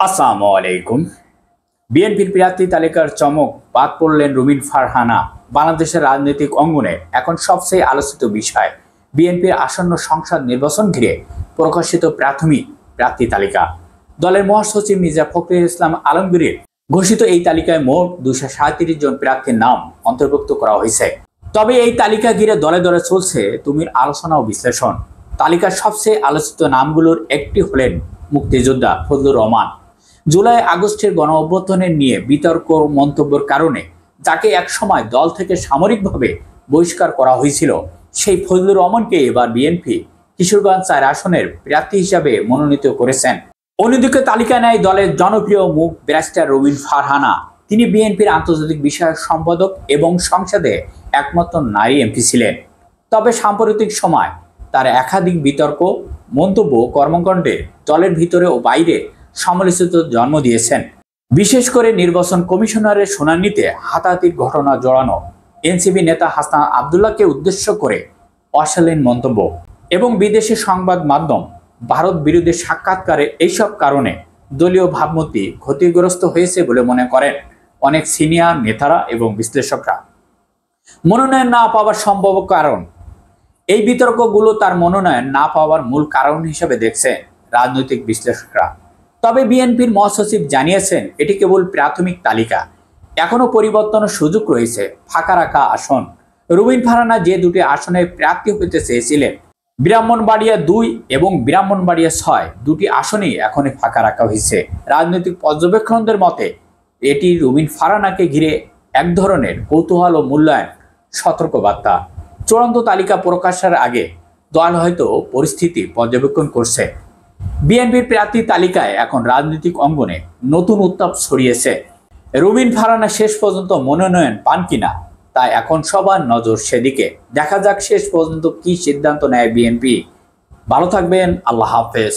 আসসালামু আলাইকুম। বিএনপির প্রার্থী তালিকার চমক, বাদ পড়লেন রুমিন ফারহানা। বাংলাদেশের রাজনৈতিক অঙ্গনে এখন সবচেয়ে আলোচিত বিষয় বিএনপির আসন্ন সংসদ নির্বাচন ঘিরে প্রকাশিত প্রাথমিক প্রার্থী তালিকা। দলের মহাসচিব মির্জা ফখরুল ইসলাম আলমগীরের ঘোষিত এই তালিকায় মোট 237 জন প্রার্থীর নাম অন্তর্ভুক্ত করা হয়েছে। তবে এই তালিকা ঘিরে দলে দলে চলছে তুমির আলোচনা ও বিশ্লেষণ। তালিকার সবচেয়ে আলোচিত নামগুলোর একটি হলেন মুক্তিযোদ্ধা ফজলুর রহমান। জুলাই আগস্টের গণ অভ্যুত্থানের নিয়ে বিতর্ক মন্তব্যের কারণে যাকে একসময় দল থেকে সামরিকভাবে বহিষ্কার করা হয়েছিল, সেই ফজলুর রহমানকে এবার বিএনপি কিশোরগঞ্জ 4 আসনের প্রার্থী হিসাবে মনোনীত করেছেন। অন্যদিকে তালিকা নেয় দলের জনপ্রিয় মুখ ব্যারিস্টার রুমিন ফারহানা। তিনি বিএনপির আন্তর্জাতিক বিষয়ক সম্পাদক এবং সংসদে একমাত্র নারী এমপি ছিলেন। তবে সাম্প্রতিক সময় তার একাধিক বিতর্ক মন্তব্য কর্মকাণ্ডে দলের ভিতরে ও বাইরে সমালোচিত জন্ম দিয়েছেন। বিশেষ করে নির্বাচন কমিশনারের শুনানিতে হাতাহাতির ঘটনা জড়ানো, এনসিপি নেতা হাসান আব্দুল্লাহকে উদ্দেশ্য করে অশালীন মন্তব্য এবং বিদেশি সংবাদ মাধ্যম ভারত বিরোধী সাক্ষাৎকারে এইসব কারণে দলীয় ভাবমূর্তি ক্ষতিগ্রস্ত হয়েছে বলে মনে করেন অনেক সিনিয়র নেতারা এবং বিশ্লেষকরা। মনোনয়ন না পাওয়ার সম্ভব কারণ, এই বিতর্কগুলো তার মনোনয়ন না পাওয়ার মূল কারণ হিসেবে দেখছে রাজনৈতিক বিশ্লেষকরা। তবে বিএনপির মহাসচিব জানিয়েছেন এটি কেবল প্রাথমিক তালিকা, এখনো পরিবর্তনের সুযোগ রয়েছে। ফাঁকা রাখা আসন, রুমিন ফারহানা যে দুটি আসনে প্রার্থী হতে চেয়েছিলেন, ব্রাহ্মণবাড়িয়া 2 এবং ব্রাহ্মণবাড়িয়া 6, দুটি আসনেই এখনই ফাঁকা রাখা হয়েছে। রাজনৈতিক পর্যবেক্ষকদের মতে এটি রুমিন ফারহানাকে ঘিরে এক ধরনের কৌতূহল ও মূল্যায়ন সতর্কবার্তা। চূড়ান্ত তালিকা প্রকাশের আগে দল হয়তো পরিস্থিতি পর্যবেক্ষণ করছে। বিএনপির প্রার্থী তালিকায় এখন রাজনৈতিক অঙ্গনে নতুন উত্তাপ ছড়িয়েছে। রুমিন ফারহানা শেষ পর্যন্ত মনোনয়ন পান কিনা, তাই এখন সবার নজর সেদিকে। দেখা যাক শেষ পর্যন্ত কি সিদ্ধান্ত নেয় বিএনপি। ভালো থাকবেন, আল্লাহ হাফেজ।